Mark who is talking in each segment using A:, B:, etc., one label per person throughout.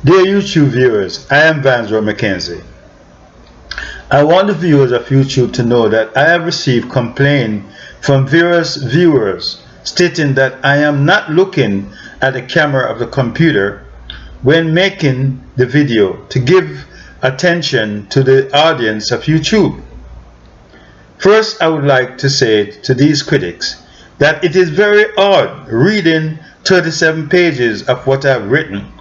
A: Dear YouTube viewers, I am Vansro Mackenzie. I want the viewers of YouTube to know that I have received complaint from various viewers stating that I am not looking at the camera of the computer when making the video to give attention to the audience of YouTube. First, I would like to say to these critics that it is very odd reading 37 pages of what I have written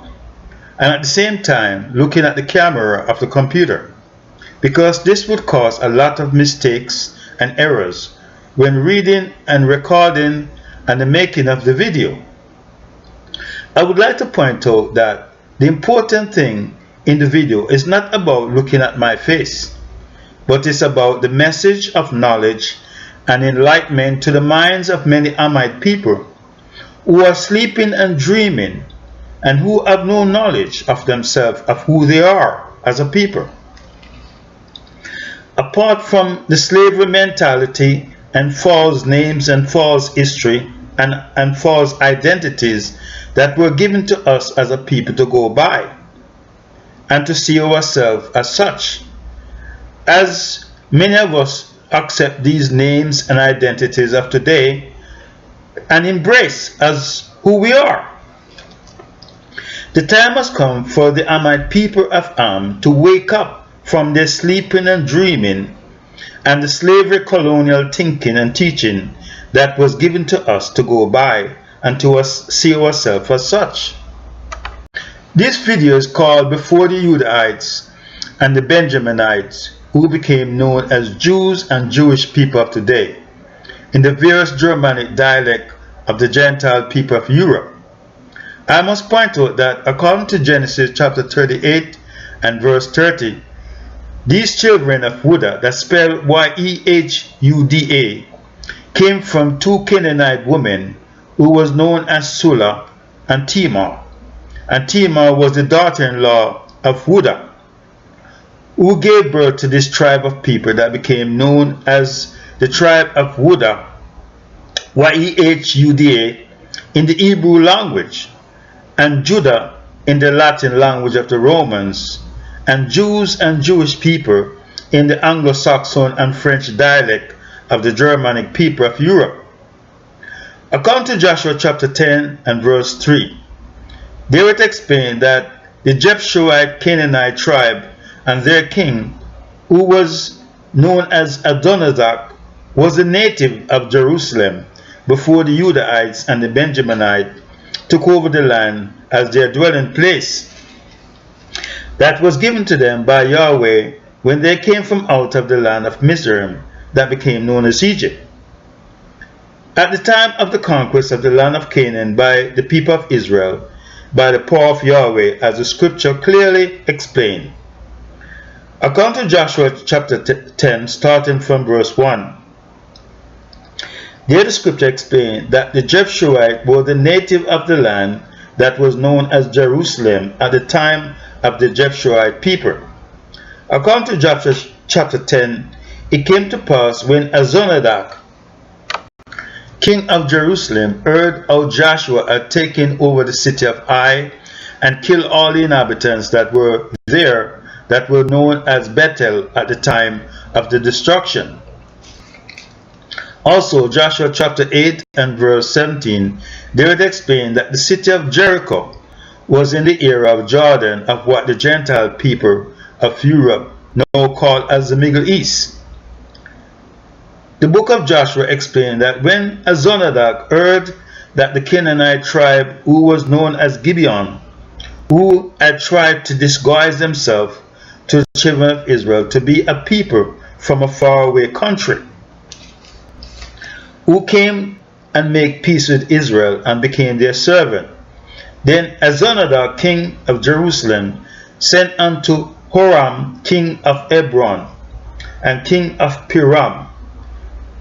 A: and at the same time looking at the camera of the computer, because this would cause a lot of mistakes and errors when reading and recording and the making of the video. I would like to point out that the important thing in the video is not about looking at my face, but it's about the message of knowledge and enlightenment to the minds of many Amite people who are sleeping and dreaming and who have no knowledge of themselves, of who they are as a people. Apart from the slavery mentality and false names and false history and false identities that were given to us as a people to go by and to see ourselves as such, as many of us accept these names and identities of today and embrace as who we are. The time has come for the Amite people of Am to wake up from their sleeping and dreaming and the slavery colonial thinking and teaching that was given to us to go by and to see ourselves as such. This video is called Before the Judahites and the Benjamites, who became known as Jews and Jewish people of today, in the various Germanic dialect of the Gentile people of Europe. I must point out that according to Genesis chapter 38 and verse 30, these children of Judah, that spelled Y-E-H-U-D-A, came from two Canaanite women who was known as Sula and Tamar. And Tamar was the daughter-in-law of Judah, who gave birth to this tribe of people that became known as the tribe of Judah, Y-E-H-U-D-A, in the Hebrew language, and Judah in the Latin language of the Romans, and Jews and Jewish people in the Anglo Saxon and French dialect of the Germanic people of Europe. According to Joshua chapter 10 and verse 3, there it explained that the Jebusite Canaanite tribe and their king, who was known as Adonizak, was a native of Jerusalem before the Judahites and the Benjamites took over the land as their dwelling place. That was given to them by Yahweh when they came from out of the land of Mizraim that became known as Egypt. At the time of the conquest of the land of Canaan by the people of Israel, by the power of Yahweh, as the scripture clearly explained. According to Joshua chapter 10, starting from verse 1, there the scripture explained that the Jebusites were the native of the land that was known as Jerusalem at the time of the Jebusite people. According to Joshua chapter 10, it came to pass when Adonizak, king of Jerusalem, heard how Joshua had taken over the city of Ai and killed all the inhabitants that were there, that were known as Bethel at the time of the destruction. Also, Joshua chapter 8 and verse 17, there it explained that the city of Jericho was in the area of Jordan of what the Gentile people of Europe now call as the Middle East. The book of Joshua explained that when Adonizak heard that the Canaanite tribe, who was known as Gibeon, who had tried to disguise themselves to the children of Israel to be a people from a faraway country, who came and made peace with Israel and became their servant. Then Adonizak, king of Jerusalem, sent unto Horam, king of Hebron, and king of Piram,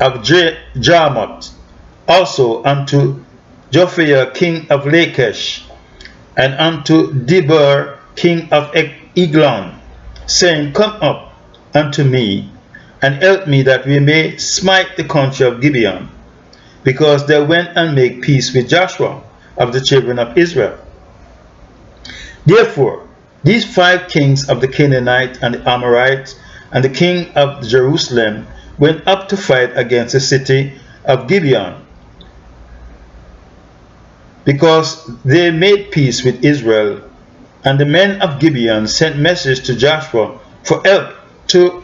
A: of Jarmuth, also unto Jophiah, king of Lachish, and unto Debir, king of Eglon, saying, Come up unto me, and help me that we may smite the country of Gibeon, because they went and made peace with Joshua of the children of Israel. Therefore, These 5 kings of the Canaanites and the Amorites and the king of Jerusalem went up to fight against the city of Gibeon, because they made peace with Israel. And the men of Gibeon sent message to Joshua for help to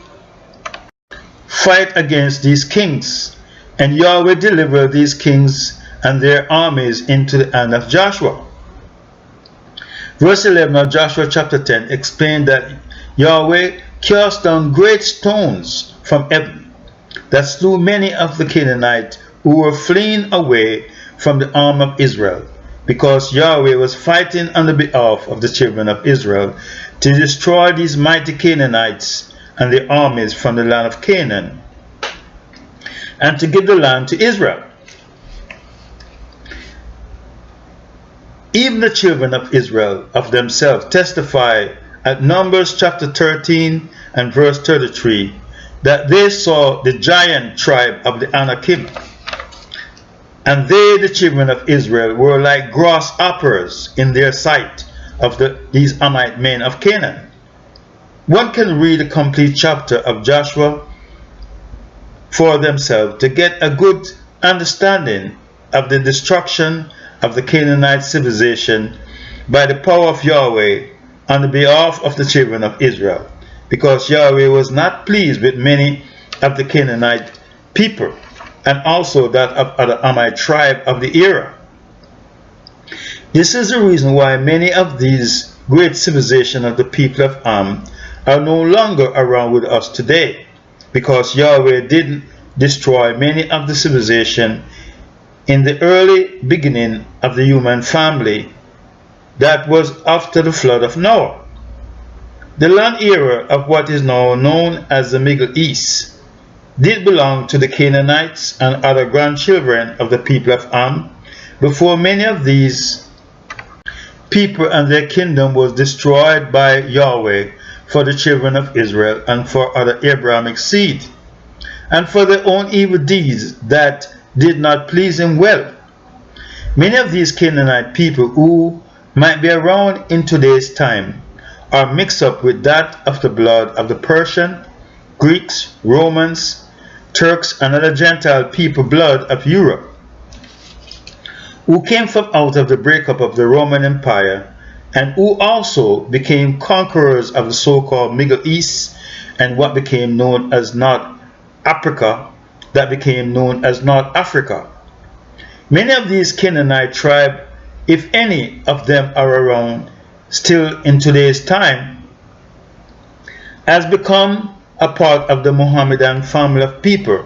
A: fight against these kings. And Yahweh delivered these kings and their armies into the hand of Joshua. Verse 11 of Joshua chapter 10 explained that Yahweh cast down great stones from heaven that slew many of the Canaanites who were fleeing away from the arm of Israel, because Yahweh was fighting on the behalf of the children of Israel to destroy these mighty Canaanites and their armies from the land of Canaan, and to give the land to Israel. Even the children of Israel of themselves testify at Numbers chapter 13 and verse 33 that they saw the giant tribe of the Anakim, and they, the children of Israel, were like grasshoppers in their sight of these Amite men of Canaan. One can read a complete chapter of Joshua for themselves to get a good understanding of the destruction of the Canaanite civilization by the power of Yahweh on the behalf of the children of Israel, because Yahweh was not pleased with many of the Canaanite people, and also that of other Amite tribe of the era. This is the reason why many of these great civilizations of the people of Am are no longer around with us today, because Yahweh didn't destroy many of the civilization in the early beginning of the human family that was after the flood of Noah. The land era of what is now known as the Middle East did belong to the Canaanites and other grandchildren of the people of Am before many of these people and their kingdom was destroyed by Yahweh for the children of Israel and for other Abrahamic seed, and for their own evil deeds that did not please him well. Many of these Canaanite people who might be around in today's time are mixed up with that of the blood of the Persian, Greeks, Romans, Turks, and other Gentile people blood of Europe, who came from out of the breakup of the Roman Empire, and who also became conquerors of the so-called Middle East and what became known as North Africa, that became known as North Africa. Many of these Canaanite tribes, if any of them are around still in today's time, has become a part of the Mohammedan family of people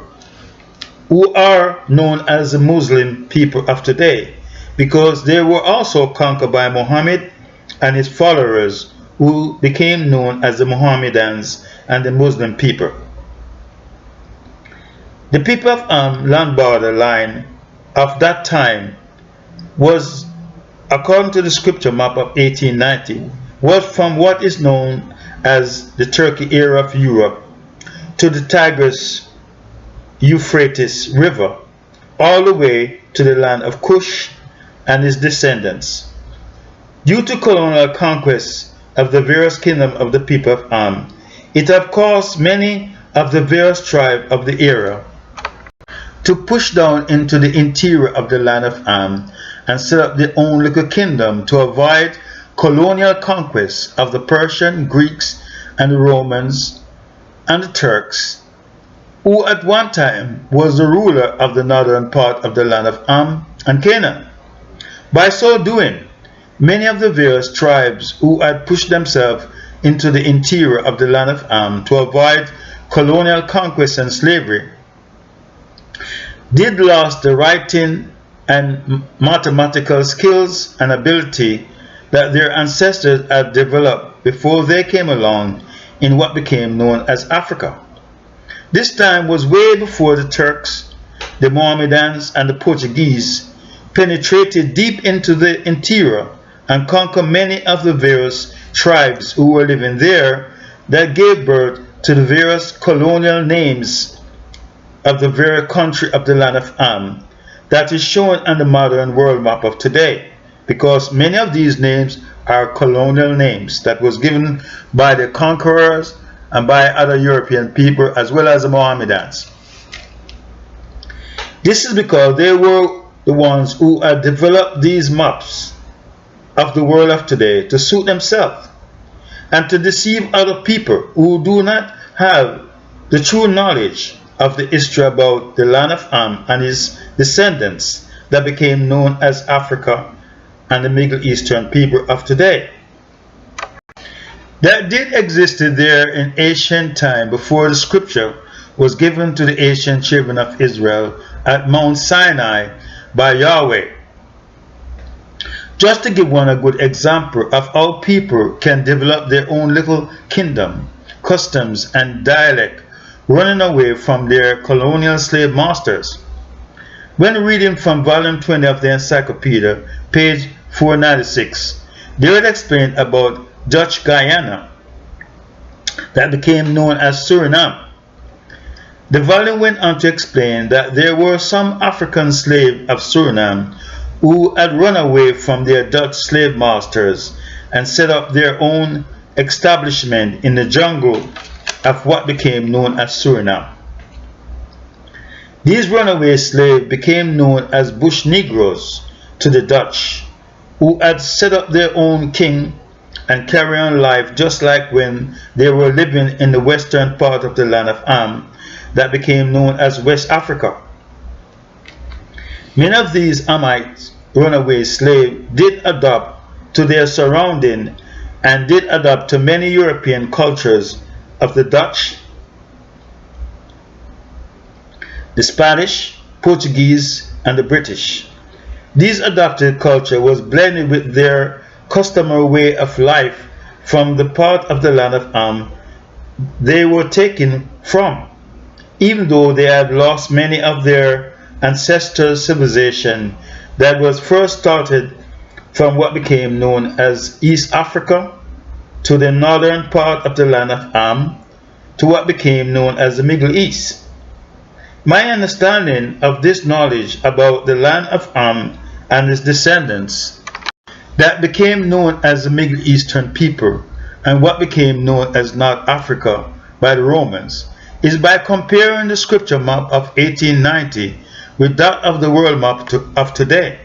A: who are known as the Muslim people of today, because they were also conquered by Muhammad and his followers, who became known as the Mohammedans and the Muslim people. The people of Am land border line of that time was, according to the scripture map of 1890, was from what is known as the Turkey era of Europe to the Tigris Euphrates River, all the way to the land of Cush and his descendants. Due to colonial conquests of the various kingdoms of the people of Am, it have caused many of the various tribes of the era to push down into the interior of the land of Am and set up their own little kingdom to avoid colonial conquests of the Persian, Greeks, and the Romans and the Turks, who at one time was the ruler of the northern part of the land of Am and Canaan. By so doing, many of the various tribes who had pushed themselves into the interior of the land of Am to avoid colonial conquest and slavery did lose the writing and mathematical skills and ability that their ancestors had developed before they came along in what became known as Africa. This time was way before the Turks, the Mohammedans, and the Portuguese penetrated deep into the interior and conquered many of the various tribes who were living there, that gave birth to the various colonial names of the very country of the land of Am that is shown on the modern world map of today, because many of these names are colonial names that was given by the conquerors and by other European people as well as the Mohammedans. This is because they were the ones who had developed these maps of the world of today to suit themselves and to deceive other people who do not have the true knowledge of the history about the land of Ham and his descendants that became known as Africa and the Middle Eastern people of today. That did existed there in ancient time before the scripture was given to the ancient children of Israel at Mount Sinai by Yahweh. Just to give one a good example of how people can develop their own little kingdom, customs and dialect, running away from their colonial slave masters. When reading from volume 20 of the encyclopedia, page 496, there it explained about Dutch Guyana that became known as Suriname. The volume went on to explain that there were some African slaves of Suriname who had run away from their Dutch slave masters and set up their own establishment in the jungle of what became known as Suriname. These runaway slaves became known as bush Negroes to the Dutch, who had set up their own king and carry on life just like when they were living in the western part of the land of Ham that became known as West Africa. Many of these Hamite runaway slaves did adopt to their surrounding and did adopt to many European cultures of the Dutch, the Spanish, Portuguese, and the British. These adopted culture was blended with their customary way of life from the part of the land of Ham they were taken from, even though they had lost many of their ancestral civilization that was first started from what became known as East Africa to the northern part of the land of Ham to what became known as the Middle East. My understanding of this knowledge about the land of Ham and its descendants that became known as the Middle Eastern people and what became known as North Africa by the Romans is by comparing the scripture map of 1890 with that of the world map of today.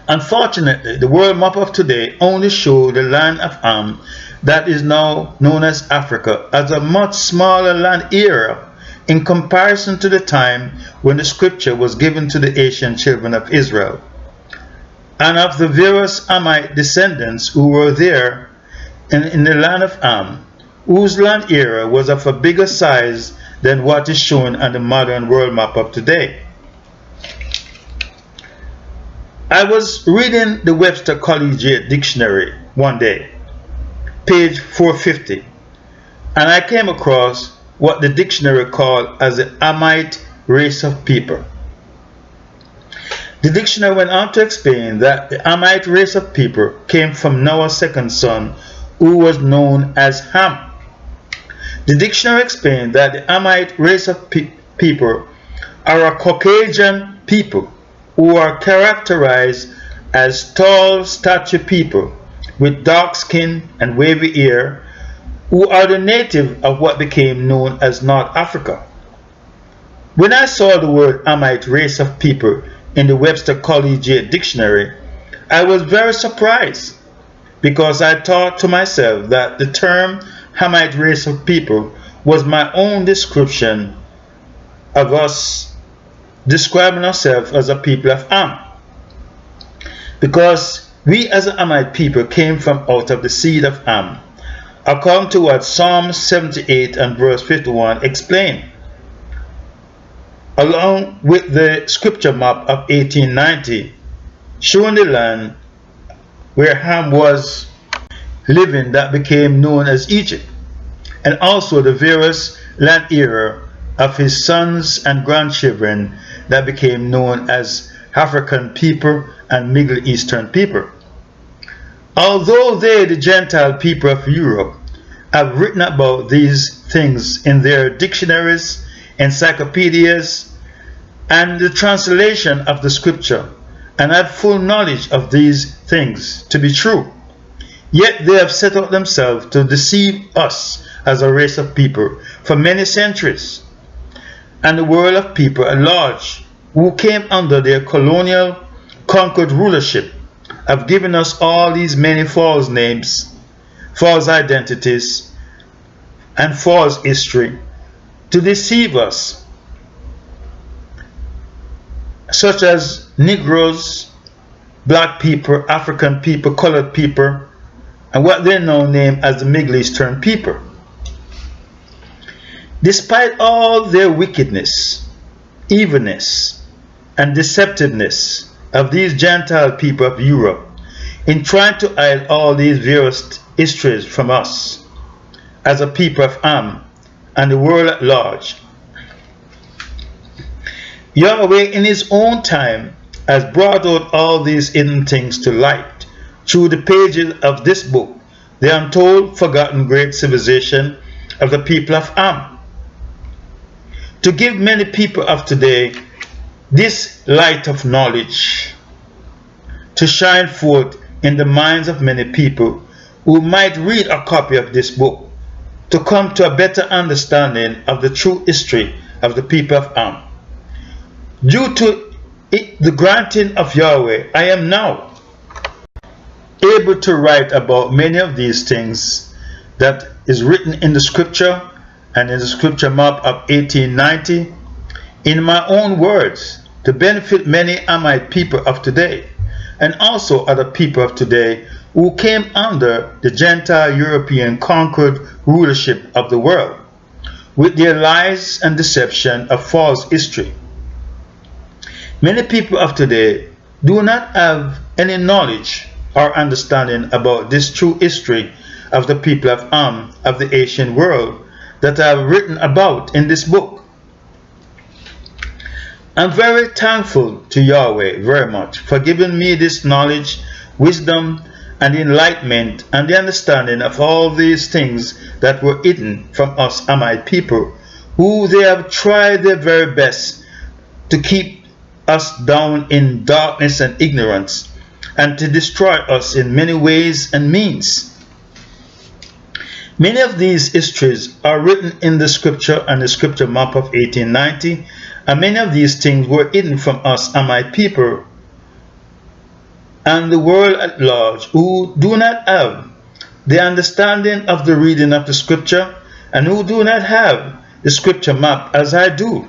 A: Unfortunately, the world map of today only shows the land of Ham that is now known as Africa as a much smaller land area in comparison to the time when the scripture was given to the ancient children of Israel, and of the various Hamite descendants who were there in the land of Ham, whose land area was of a bigger size than what is shown on the modern world map of today. I was reading the Webster Collegiate Dictionary one day, page 450, and I came across what the dictionary called as the Hamite race of people. The dictionary went on to explain that the Hamite race of people came from Noah's second son, who was known as Ham. The dictionary explained that the Hamite race of people are a Caucasian people who are characterized as tall, statued people with dark skin and wavy hair, who are the native of what became known as North Africa. When I saw the word Hamite race of people in the Webster Collegiate Dictionary, I was very surprised, because I thought to myself that the term Hamite race of people was my own description of us describing ourselves as a people of Ham, because we as a Hamite people came from out of the seed of Ham, according to what Psalm 78 and verse 51 explain, along with the scripture map of 1890 showing the land where Ham was living that became known as Egypt, and also the various land area of his sons and grandchildren that became known as African people and Middle Eastern people. Although they, the Gentile people of Europe, have written about these things in their dictionaries, encyclopedias, and the translation of the scripture, and had full knowledge of these things to be true. Yet they have set out themselves to deceive us as a race of people for many centuries, and the world of people at large who came under their colonial conquered rulership have given us all these many false names, false identities, and false history to deceive us, such as Negroes, black people, African people, colored people, and what they now name as the Middle Eastern people. Despite all their wickedness, evilness, and deceptiveness of these Gentile people of Europe in trying to hide all these various histories from us as a people of Ham and the world at large, Yahweh in his own time has brought out all these hidden things to light through the pages of this book, the untold, forgotten great civilization of the people of Ham, to give many people of today this light of knowledge to shine forth in the minds of many people who might read a copy of this book, to come to a better understanding of the true history of the people of Ham. Due to the granting of Yahweh, I am now able to write about many of these things that is written in the scripture and in the scripture map of 1890 in my own words, to benefit many Hamite people of today and also other people of today who came under the Gentile European conquered rulership of the world with their lies and deception of false history. Many people of today do not have any knowledge or understanding about this true history of the people of Ham of the ancient world that I have written about in this book. I'm very thankful to Yahweh very much for giving me this knowledge, wisdom, and enlightenment and the understanding of all these things that were hidden from us Hamite people, who they have tried their very best to keep us down in darkness and ignorance, and to destroy us in many ways and means. Many of these histories are written in the scripture and the scripture map of 1890, and many of these things were hidden from us Hamite people and the world at large, who do not have the understanding of the reading of the scripture and who do not have the scripture map as I do,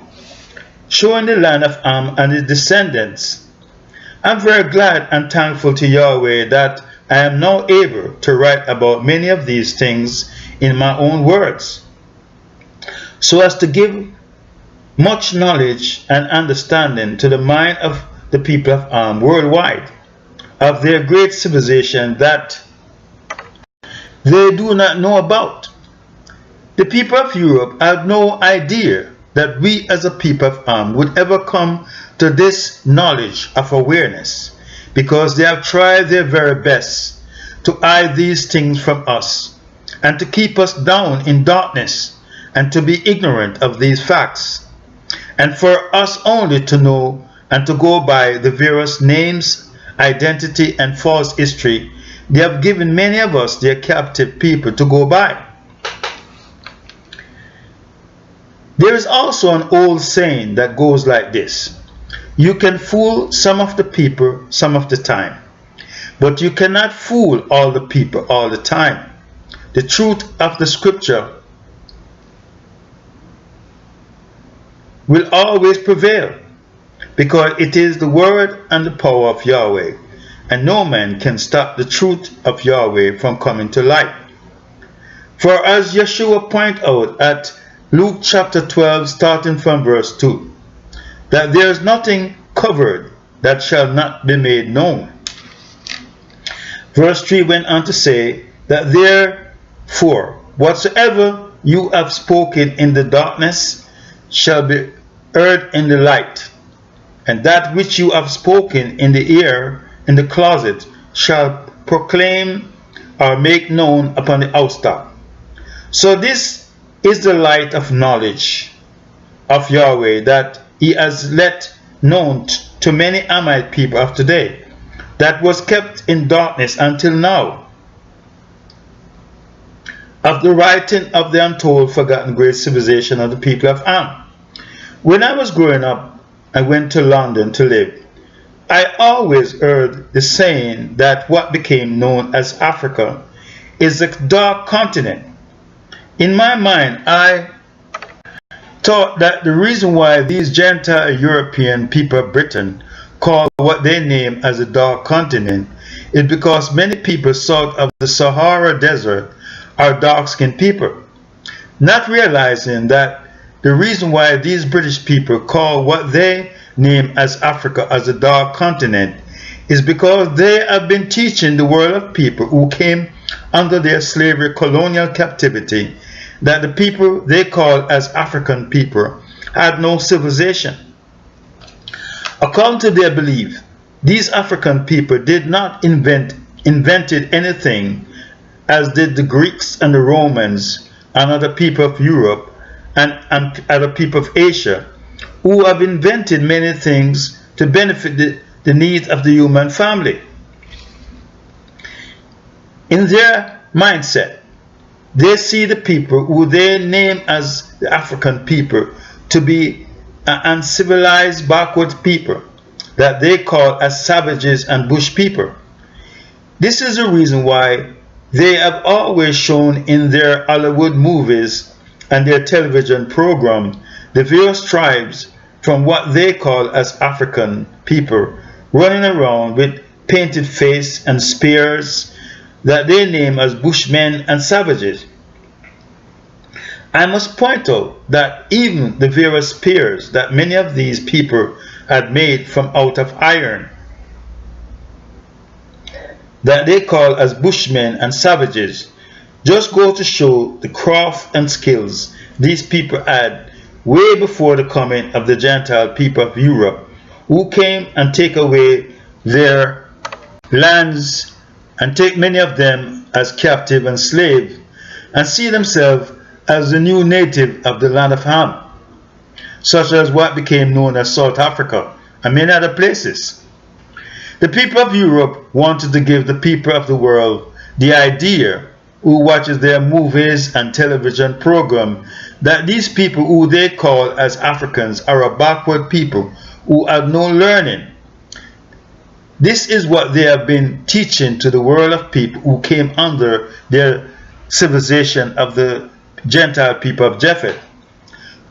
A: showing the land of Ham and its descendants. I'm very glad and thankful to Yahweh that I am now able to write about many of these things in my own words, so as to give much knowledge and understanding to the mind of the people of Ham worldwide of their great civilization that they do not know about. The people of Europe have no idea that we as a people of Ham would ever come to this knowledge of awareness, because they have tried their very best to hide these things from us and to keep us down in darkness and to be ignorant of these facts, and for us only to know and to go by the various names, identity, and false history they have given many of us, their captive people, to go by. There is also an old saying that goes like this: you can fool some of the people some of the time, but you cannot fool all the people all the time. The truth of the scripture will always prevail, because it is the word and the power of Yahweh, and no man can stop the truth of Yahweh from coming to light. For as Yeshua pointed out at Luke chapter 12, starting from verse 2, that there is nothing covered that shall not be made known. Verse 3 went on to say that therefore whatsoever you have spoken in the darkness shall be heard in the light, and that which you have spoken in the ear in the closet shall proclaim or make known upon the housetop. So this is the light of knowledge of Yahweh that he has let known to many Amite people of today that was kept in darkness until now, of the writing of the untold, forgotten great civilization of the people of Ham. When I was growing up, I went to London to live. I always heard the saying that what became known as Africa is a dark continent. In my mind, I thought that the reason why these Gentile European people of Britain call what they name as a dark continent is because many people south of the Sahara Desert are dark-skinned people, not realizing that the reason why these British people call what they name as Africa as a dark continent is because they have been teaching the world of people who came under their slavery colonial captivity that the people they call as African people had no civilization. According to their belief, these African people did not invented anything, as did the Greeks and the Romans and other people of Europe and other people of Asia, who have invented many things to benefit the needs of the human family. In their mindset, they see the people who they name as the African people to be uncivilized, backward people that they call as savages and bush people. This is the reason why they have always shown in their Hollywood movies and their television program the various tribes from what they call as African people running around with painted face and spears that they name as bushmen and savages. I must point out that even the various spears that many of these people had made from out of iron that they call as bushmen and savages just go to show the craft and skills these people had way before the coming of the Gentile people of Europe, who came and take away their lands and take many of them as captive and slave and see themselves as the new native of the land of Ham, such as what became known as South Africa and many other places. The people of Europe wanted to give the people of the world the idea, who watches their movies and television program, that these people who they call as Africans are a backward people who have no learning. This is what they have been teaching to the world of people who came under their civilization of the Gentile people of Japheth,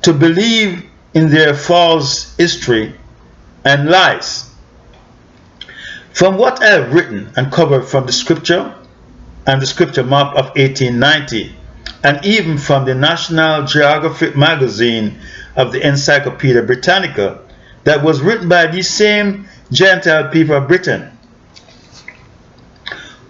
A: to believe in their false history and lies. From what I have written and covered from the scripture and the scripture map of 1890, and even from the National Geographic magazine of the Encyclopedia Britannica that was written by these same Gentile people of Britain,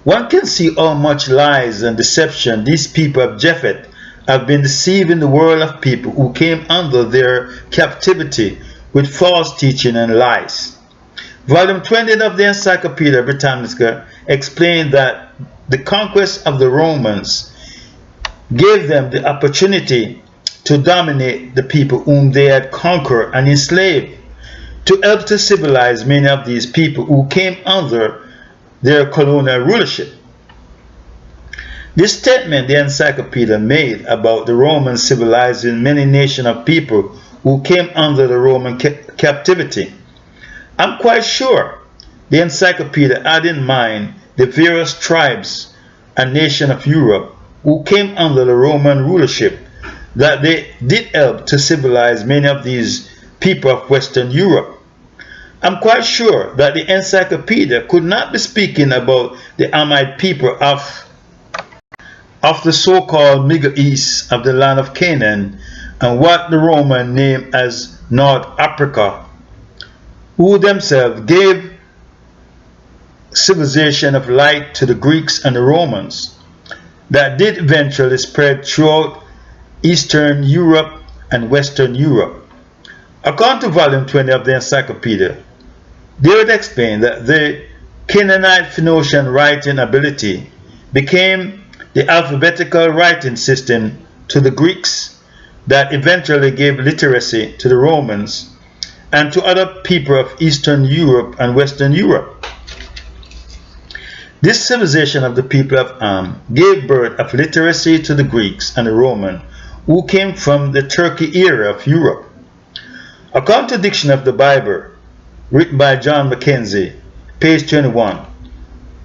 A: one can see how much lies and deception these people of Japheth have been deceiving the world of people who came under their captivity with false teaching and lies. Volume 20 of the Encyclopedia Britannica explained that the conquest of the Romans gave them the opportunity to dominate the people whom they had conquered and enslaved, to help to civilize many of these people who came under their colonial rulership. This statement the encyclopedia made about the Romans civilizing many nations of people who came under the Roman captivity, I'm quite sure the encyclopedia had in mind the various tribes and nations of Europe who came under the Roman rulership, that they did help to civilize many of these people of Western Europe. I'm quite sure that the encyclopedia could not be speaking about the Amite people of the so-called Middle East of the land of Canaan and what the Roman named as North Africa, who themselves gave civilization of light to the Greeks and the Romans that did eventually spread throughout Eastern Europe and Western Europe. According to volume 20 of the encyclopedia, they would explain that the Canaanite Phoenician writing ability became the alphabetical writing system to the Greeks that eventually gave literacy to the Romans, and to other people of Eastern Europe and Western Europe. This civilization of the people of Ham gave birth of literacy to the Greeks and the Romans, who came from the Turkey era of Europe. According to Dictionary of the Bible, written by John Mackenzie, page 21,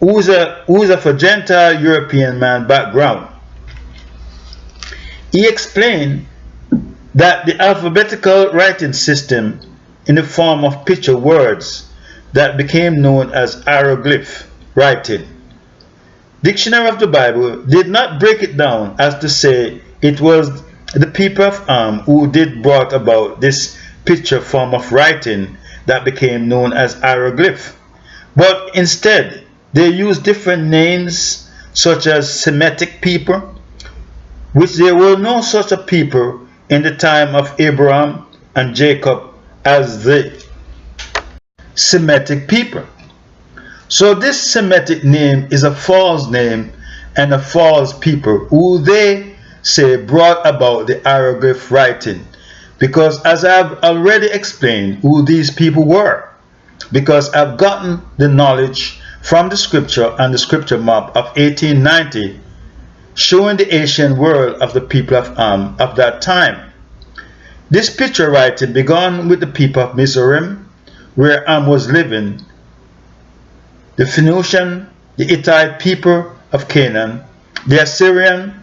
A: who is of a Gentile European man background, he explained that the alphabetical writing system in the form of picture words that became known as hieroglyph writing. Dictionary of the Bible did not break it down as to say it was the people of Ham who did brought about this picture form of writing that became known as hieroglyph, but instead they used different names such as Semitic people, which there were no such a people in the time of Abraham and Jacob as the Semitic people. So this Semitic name is a false name and a false people who they say brought about the hieroglyph writing, because as I've already explained who these people were, because I've gotten the knowledge from the scripture and the scripture map of 1890 showing the ancient world of the people of Ham of that time. This picture writing began with the people of Mizraim, where Ham was living, the Phoenician, the Hittite people of Canaan, the Assyrian,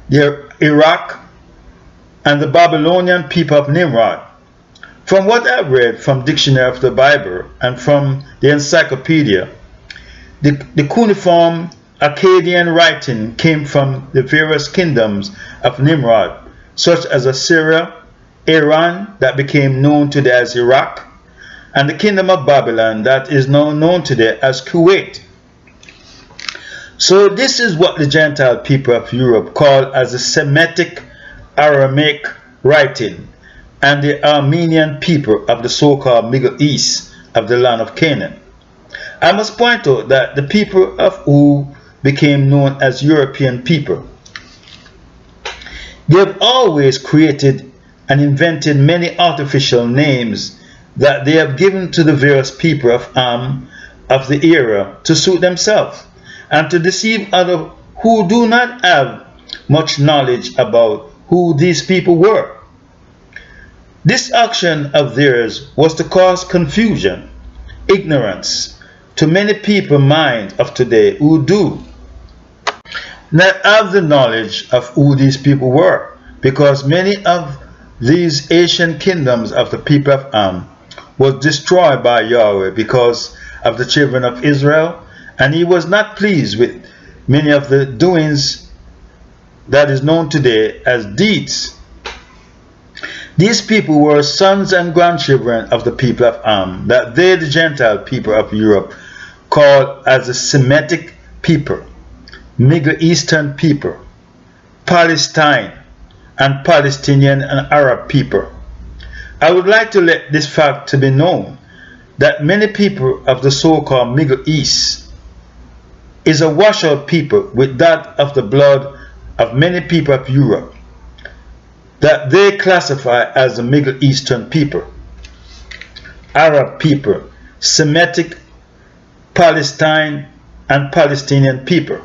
A: the Iraq, and the Babylonian people of Nimrod. From what I've read from Dictionary of the Bible and from the Encyclopedia, the cuneiform Akkadian writing came from the various kingdoms of Nimrod, such as Assyria, Iran, that became known today as Iraq, and the kingdom of Babylon, that is now known today as Kuwait. So this is what the Gentile people of Europe call as the Semitic Aramaic writing, and the Armenian people of the so-called Middle East of the land of Canaan. I must point out that the people of who became known as European people, they have always created and invented many artificial names that they have given to the various people of Ham of the era to suit themselves and to deceive others who do not have much knowledge about who these people were. This action of theirs was to cause confusion, ignorance to many people's minds of today who do not have the knowledge of who these people were, because many of these ancient kingdoms of the people of Ham was destroyed by Yahweh because of the children of Israel, and he was not pleased with many of the doings that is known today as deeds. These people were sons and grandchildren of the people of Ham, that they, the Gentile people of Europe, called as the Semitic people, Middle Eastern people, Palestine, and Palestinian and Arab people. I would like to let this fact to be known that many people of the so-called Middle East is a washout people with that of the blood of many people of Europe, that they classify as the Middle Eastern people, Arab people, Semitic, Palestine, and Palestinian people,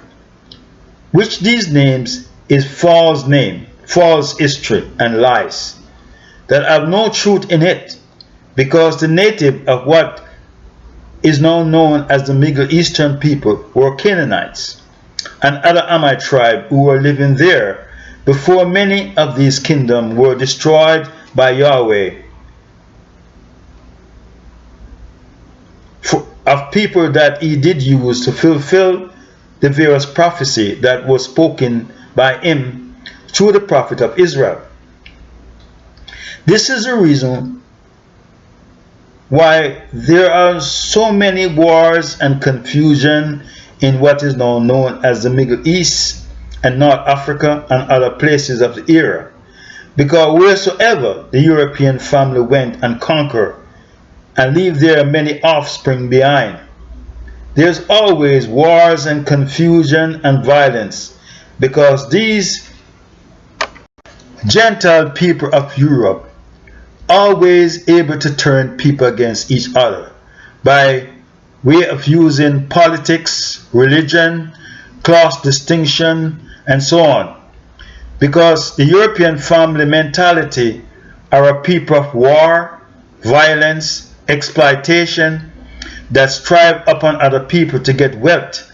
A: which these names is false name, false history, and lies that have no truth in it, because the native of what is now known as the Middle Eastern people were Canaanites and other Amite tribes who were living there before many of these kingdoms were destroyed by Yahweh, of people that he did use to fulfill the various prophecy that was spoken by him through the prophet of Israel. This is the reason why there are so many wars and confusion in what is now known as the Middle East and North Africa and other places of the era, because wheresoever the European family went and conquered and leave there many offspring behind, there's always wars and confusion and violence, because these Gentile people of Europe always able to turn people against each other by way of using politics, religion, class distinction, and so on. Because the European family mentality are a people of war, violence, exploitation that strive upon other people to get wealth,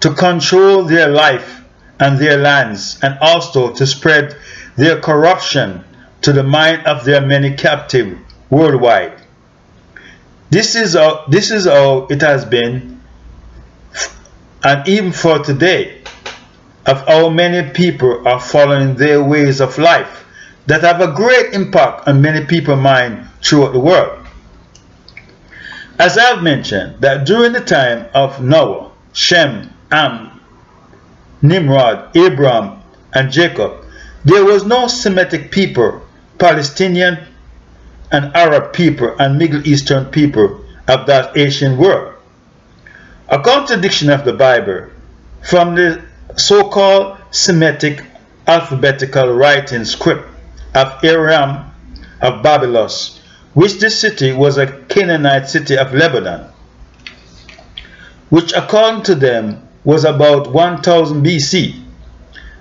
A: to control their life and their lands, and also to spread their corruption to the mind of their many captives worldwide. This is how it has been, and even for today, of how many people are following their ways of life that have a great impact on many people's mind throughout the world. As I have mentioned, that during the time of Noah, Shem, Ham, Nimrod, Abraham, and Jacob, there was no Semitic people, Palestinian and Arab people, and Middle Eastern people of that ancient world. According to the dictionary of the Bible, from the so-called Semitic alphabetical writing script of Aram of Babylon, which this city was a Canaanite city of Lebanon, which according to them was about 1000 BC,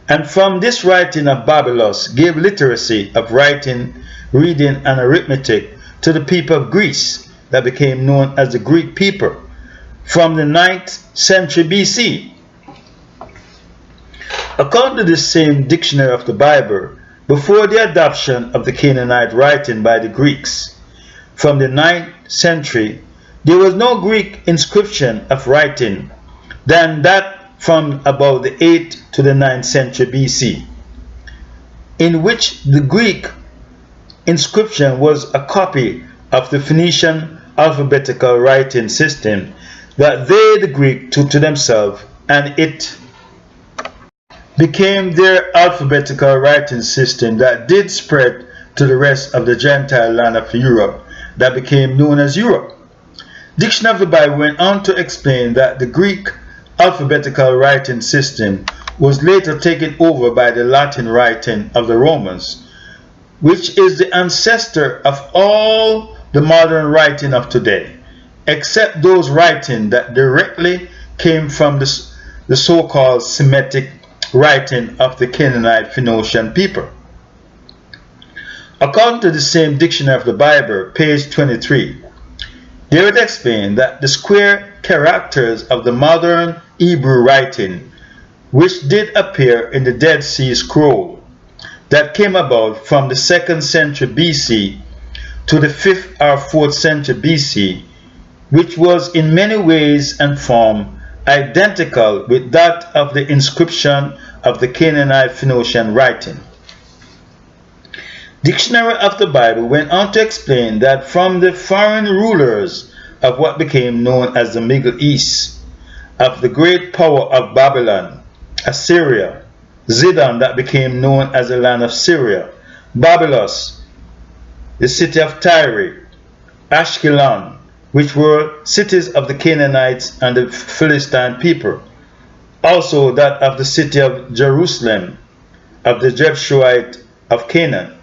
A: and from this writing of Babylon gave literacy of writing, reading, and arithmetic to the people of Greece that became known as the Greek people from the 9th century BC. According to this same dictionary of the Bible, before the adoption of the Canaanite writing by the Greeks, from the 9th century, there was no Greek inscription of writing than that from about the 8th to the 9th century BC, in which the Greek inscription was a copy of the Phoenician alphabetical writing system that they, the Greek, took to themselves, and it became their alphabetical writing system that did spread to the rest of the Gentile land of Europe that became known as Europe. Dictionary of the Bible went on to explain that the Greek alphabetical writing system was later taken over by the Latin writing of the Romans, which is the ancestor of all the modern writing of today, except those writing that directly came from the so-called Semitic writing of the Canaanite Phoenician people. According to the same dictionary of the Bible, page 23, there it explained that the square characters of the modern Hebrew writing, which did appear in the Dead Sea Scroll, that came about from the 2nd century BC to the 5th or 4th century BC, which was in many ways and form identical with that of the inscription of the Canaanite Phoenician writing. Dictionary of the Bible went on to explain that from the foreign rulers of what became known as the Middle East, of the great power of Babylon, Assyria, Zidon that became known as the land of Syria, Babylon, the city of Tyre, Ashkelon, which were cities of the Canaanites and the Philistine people, also that of the city of Jerusalem, of the Jebusite of Canaan,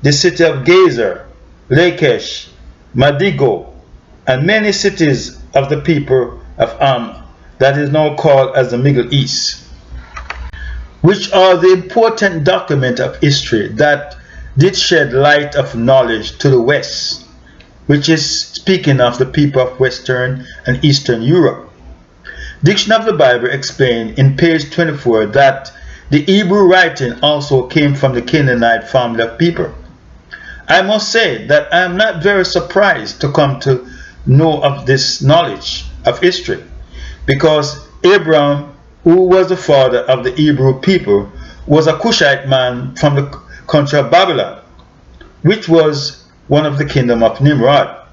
A: the city of Gezer, Lachish, Madigo, and many cities of the people of Am, that is now called as the Middle East, which are the important document of history that did shed light of knowledge to the West, which is speaking of the people of Western and Eastern Europe. Dictionary of the Bible explained in page 24 that the Hebrew writing also came from the Canaanite family of people. I must say that I am not very surprised to come to know of this knowledge of history, because Abraham, who was the father of the Hebrew people, was a Cushite man from the country of Babylon, which was one of the kingdom of Nimrod.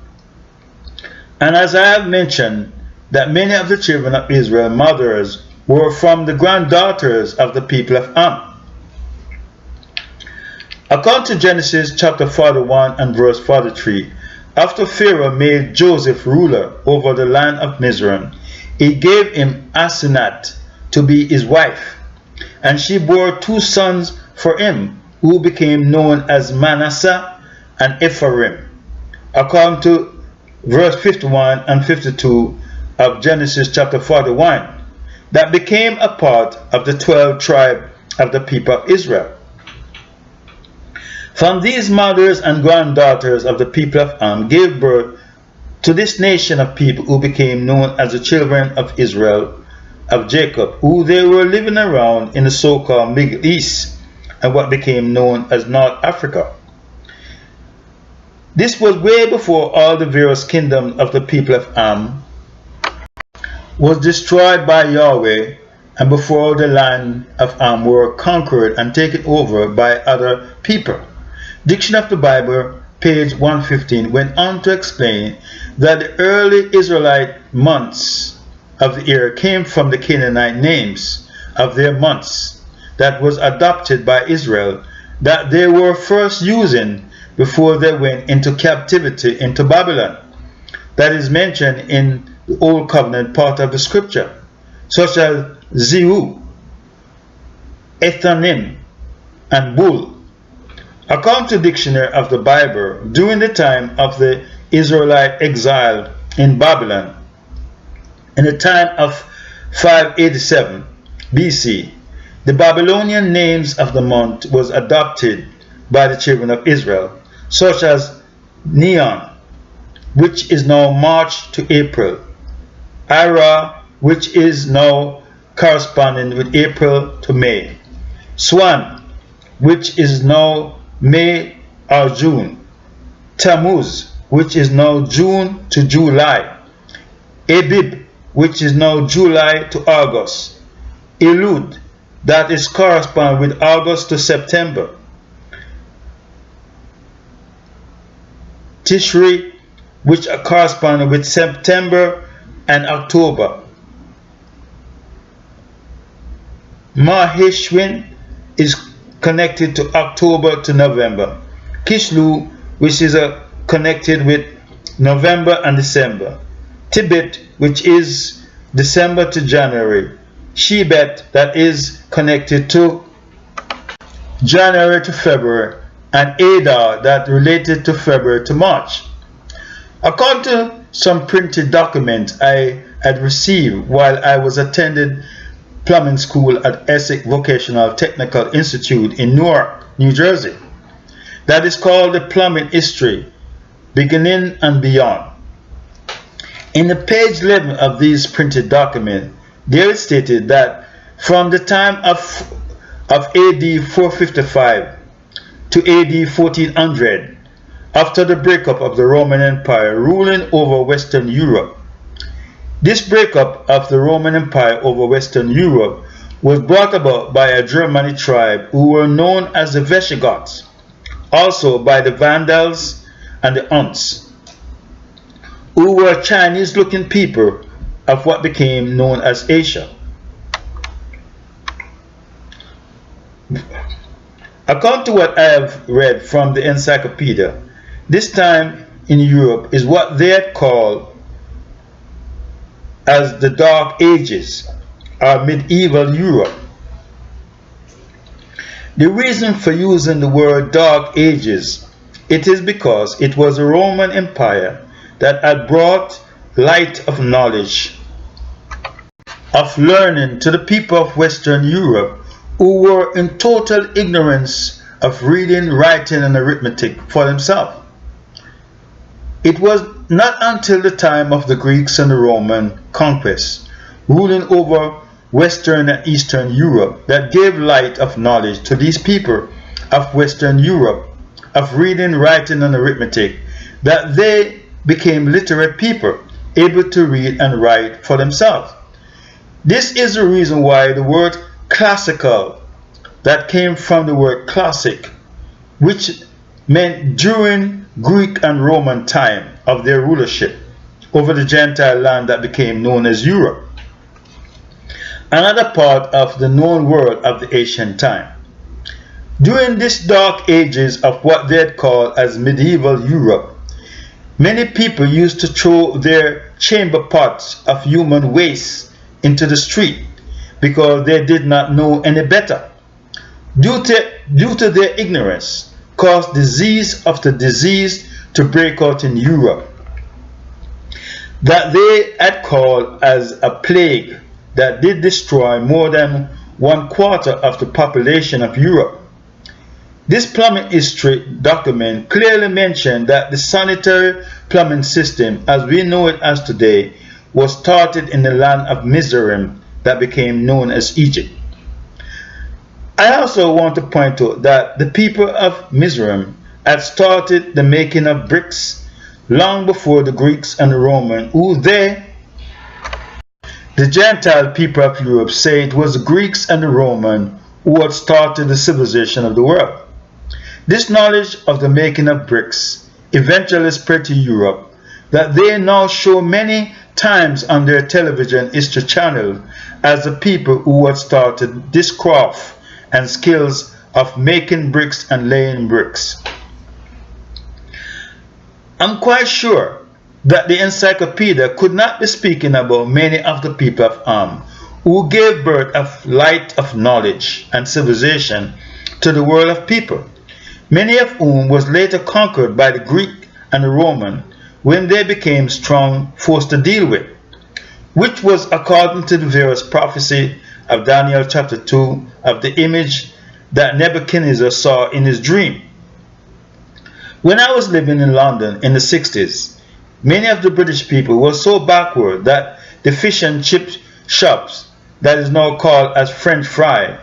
A: And as I have mentioned, that many of the children of Israel mothers were from the granddaughters of the people of Am. According to Genesis chapter 41 and verse 43, after Pharaoh made Joseph ruler over the land of Mizraim, he gave him Asenath to be his wife, and she bore 2 sons for him, who became known as Manasseh and Ephraim, according to verse 51 and 52 of Genesis chapter 41, that became a part of the 12 tribes of the people of Israel. From these mothers and granddaughters of the people of Ham gave birth to this nation of people who became known as the children of Israel, of Jacob, who they were living around in the so-called Middle East and what became known as North Africa. This was way before all the various kingdoms of the people of Ham was destroyed by Yahweh, and before the land of Ham were conquered and taken over by other people. Dictionary of the Bible, page 115, went on to explain that the early Israelite months of the year came from the Canaanite names of their months that was adopted by Israel, that they were first using before they went into captivity into Babylon. That is mentioned in the Old Covenant part of the scripture, such as Zehu, Ethanim, and Bul. According to the Dictionary of the Bible, during the time of the Israelite exile in Babylon, in the time of 587 BC, the Babylonian names of the month was adopted by the children of Israel, such as Neon, which is now March to April, Ira, which is now corresponding with April to May, Swan, which is now May or June, Tammuz, which is now June to July, Abib, which is now July to August, Elud, that is correspond with August to September, Tishri, which correspond with September and October, Maheshwin is connected to October to November, Kishlu, which is connected with November and December, Tibet, which is December to January, Shebet, that is connected to January to February, and Adar, that related to February to March. According to some printed documents I had received while I was attending plumbing school at Essex Vocational Technical Institute in Newark, New Jersey, that is called the Plumbing History, Beginning and Beyond. In the page 11 of these printed documents, there is stated that from the time of AD 455 to AD 1400, after the breakup of the Roman Empire ruling over Western Europe. This breakup of the Roman Empire over Western Europe was brought about by a Germanic tribe who were known as the Visigoths, also by the Vandals and the Huns, who were Chinese-looking people of what became known as Asia. According to what I have read from the encyclopedia, this time in Europe is what they had called as the Dark Ages, or medieval Europe. The reason for using the word Dark Ages, it is because it was the Roman Empire that had brought light of knowledge, of learning to the people of Western Europe who were in total ignorance of reading, writing, and arithmetic for themselves. It was not until the time of the Greeks and the Roman conquest, ruling over Western and Eastern Europe, that gave light of knowledge to these people of Western Europe, of reading, writing, and arithmetic, that they became literate people, able to read and write for themselves. This is the reason why the word classical, that came from the word classic, which meant during Greek and Roman time of their rulership over the Gentile land that became known as Europe, another part of the known world of the ancient time. During this dark ages of what they had called as medieval Europe, many people used to throw their chamber pots of human waste into the street because they did not know any better. Due to their ignorance, caused disease after disease to break out in Europe that they had called as a plague that did destroy more than 1/4 of the population of Europe. This plumbing history document clearly mentioned that the sanitary plumbing system as we know it as today was started in the land of Mizraim that became known as Egypt. I also want to point out that the people of Mizraim had started the making of bricks long before the Greeks and the Romans, the Gentile people of Europe, say it was the Greeks and the Romans who had started the civilization of the world. This knowledge of the making of bricks eventually spread to Europe that they now show many times on their television history channel as the people who had started this craft and skills of making bricks and laying bricks. I'm quite sure that the encyclopedia could not be speaking about many of the people of Ham who gave birth of light of knowledge and civilization to the world of people, many of whom was later conquered by the Greek and the Roman when they became strong force to deal with, which was according to the various prophecy of Daniel chapter 2 of the image that Nebuchadnezzar saw in his dream. When I was living in London in the 60s, many of the British people were so backward that the fish and chip shops, that is now called as French fry,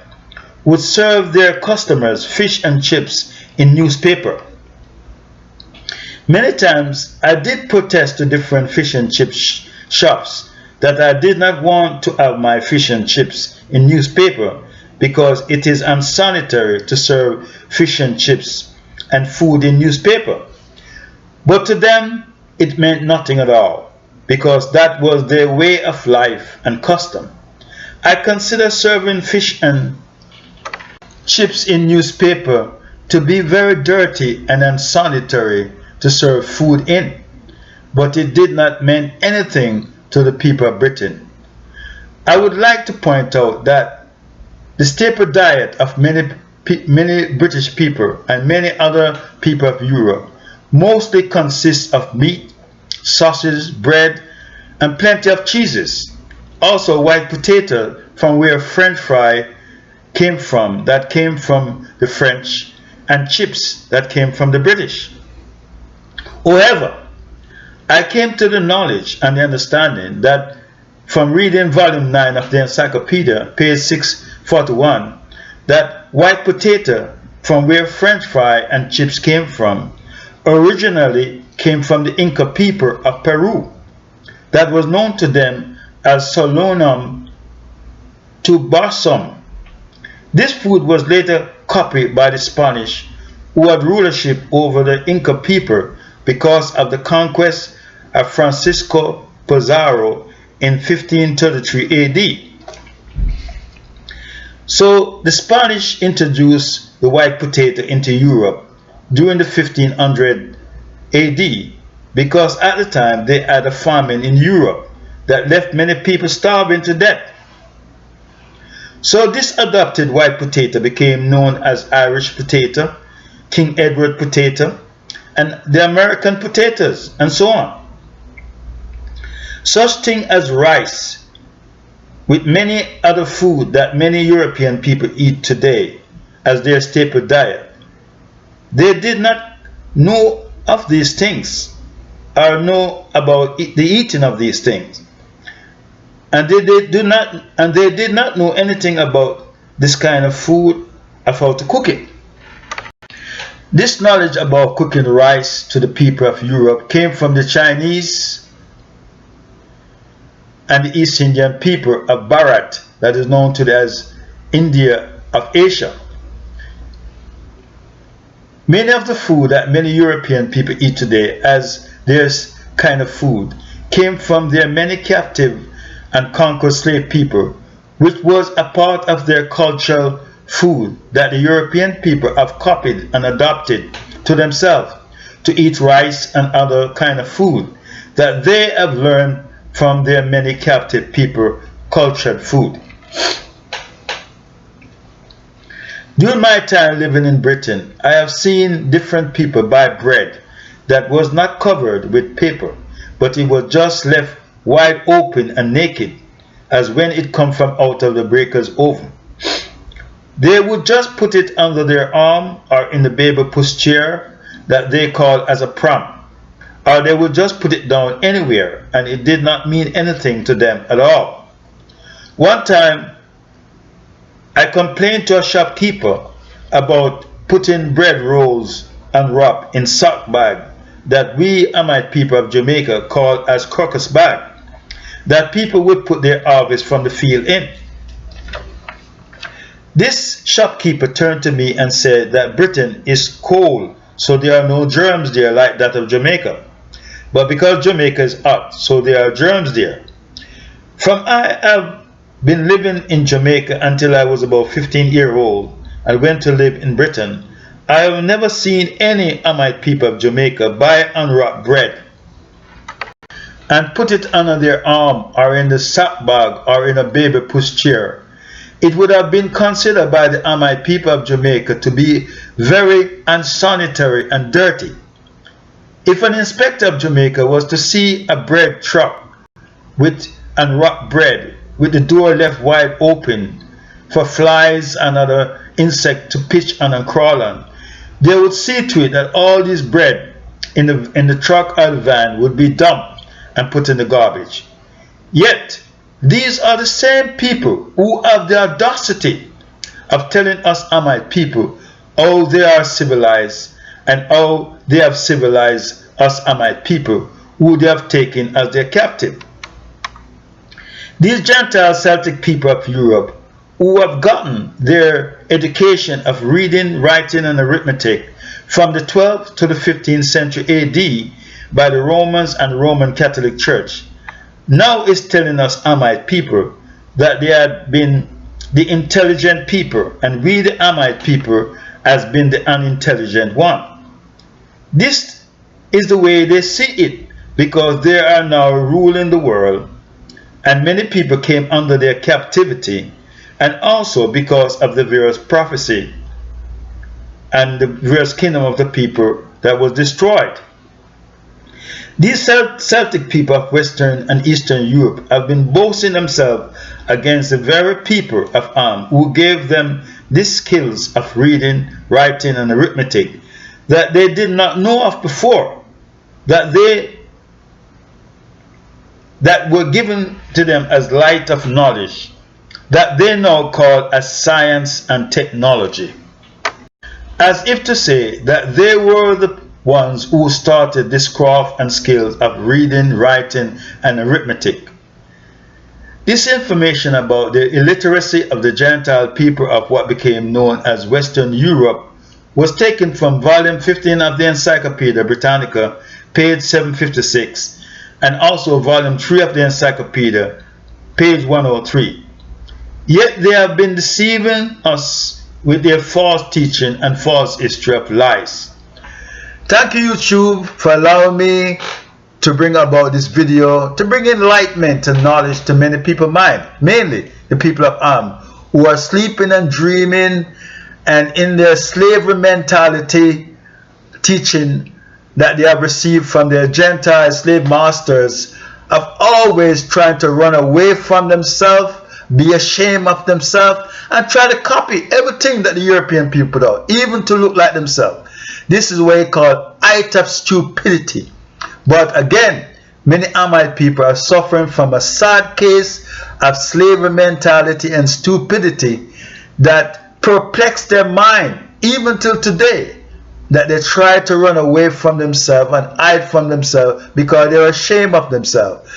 A: would serve their customers fish and chips in newspaper. Many times I did protest to different fish and chip shops that I did not want to have my fish and chips in newspaper because it is unsanitary to serve fish and chips and food in newspaper. But to them it meant nothing at all because that was their way of life and custom. I consider serving fish and chips in newspaper to be very dirty and unsanitary to serve food in, but it did not mean anything to the people of Britain. I would like to point out that the staple diet of many British people and many other people of Europe mostly consists of meat, sausage, bread, and plenty of cheeses. Also white potato, from where French fry came from, that came from the French, and chips that came from the British. However, I came to the knowledge and the understanding that from reading volume 9 of the encyclopedia, page 641, that white potato, from where French fry and chips came from, originally came from the Inca people of Peru, that was known to them as Solanum tubersum. This food was later copied by the Spanish, who had rulership over the Inca people because of the conquest of Francisco Pizarro in 1533 AD. So the Spanish introduced the white potato into Europe during the 1500 AD because at the time they had a famine in Europe that left many people starving to death. So this adopted white potato became known as Irish potato, King Edward potato, and the American potatoes, and so on. Such thing as rice, with many other food that many European people eat today as their staple diet. They did not know of these things or know about the eating of these things. And they did not know anything about this kind of food, of how to cook it. This knowledge about cooking rice to the people of Europe came from the Chinese and the East Indian people of Bharat, that is known today as India of Asia. Many of the food that many European people eat today as their kind of food came from their many captive and conquered slave people, which was a part of their cultural food that the European people have copied and adopted to themselves to eat rice and other kind of food that they have learned from their many captive people cultured food. During my time living in Britain, I have seen different people buy bread that was not covered with paper, but it was just left wide open and naked, as when it come from out of the baker's oven. They would just put it under their arm or in the baby pushchair that they call as a pram, or they would just put it down anywhere, and it did not mean anything to them at all. One time, I complained to a shopkeeper about putting bread rolls and wrap in sock bag that we Amite people of Jamaica call as crocus bag, that people would put their harvest from the field in. This shopkeeper turned to me and said that Britain is cold, so there are no germs there like that of Jamaica. But because Jamaica is hot, so there are germs there. From I have been living in Jamaica until I was about 15 years old and went to live in Britain, I have never seen any Amite people of Jamaica buy unwrapped bread and put it under their arm or in the sack bag or in a baby pushchair. It would have been considered by the Amite people of Jamaica to be very unsanitary and dirty. If an inspector of Jamaica was to see a bread truck with unwrapped bread with the door left wide open for flies and other insects to pitch on and crawl on, they would see to it that all this bread in the truck or the van would be dumped and put in the garbage. Yet, these are the same people who have the audacity of telling us Amite people how they are civilized and how they have civilized us Amite people who they have taken as their captive. These Gentile Celtic people of Europe who have gotten their education of reading, writing and arithmetic from the 12th to the 15th century AD by the Romans and Roman Catholic Church now is telling us Amite people that they had been the intelligent people and we the Amite people has been the unintelligent one. This is the way they see it because they are now ruling the world and many people came under their captivity, and also because of the various prophecy and the various kingdom of the people that was destroyed. These Celtic people of Western and Eastern Europe have been boasting themselves against the very people of Am who gave them these skills of reading, writing and arithmetic that they did not know of before, that were given to them as light of knowledge, that they now call as science and technology, as if to say that they were the ones who started this craft and skills of reading, writing and arithmetic. This information about the illiteracy of the Gentile people of what became known as Western Europe was taken from volume 15 of the Encyclopedia Britannica, page 756, and also volume 3 of the Encyclopedia, page 103. Yet they have been deceiving us with their false teaching and false history of lies. Thank you, YouTube, for allowing me to bring about this video, to bring enlightenment and knowledge to many people's mind, mainly the people of Am, who are sleeping and dreaming and in their slavery mentality teaching that they have received from their Gentile slave masters of always trying to run away from themselves, be ashamed of themselves, and try to copy everything that the European people do, even to look like themselves. This is what they call height of stupidity. But again, many Amite people are suffering from a sad case of slavery mentality and stupidity that perplex their mind even till today, that they try to run away from themselves and hide from themselves because they're ashamed of themselves.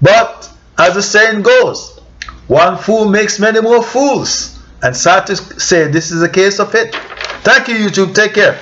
A: But as the saying goes, one fool makes many more fools, and sad to say this is a case of it. Thank you, YouTube. Take care.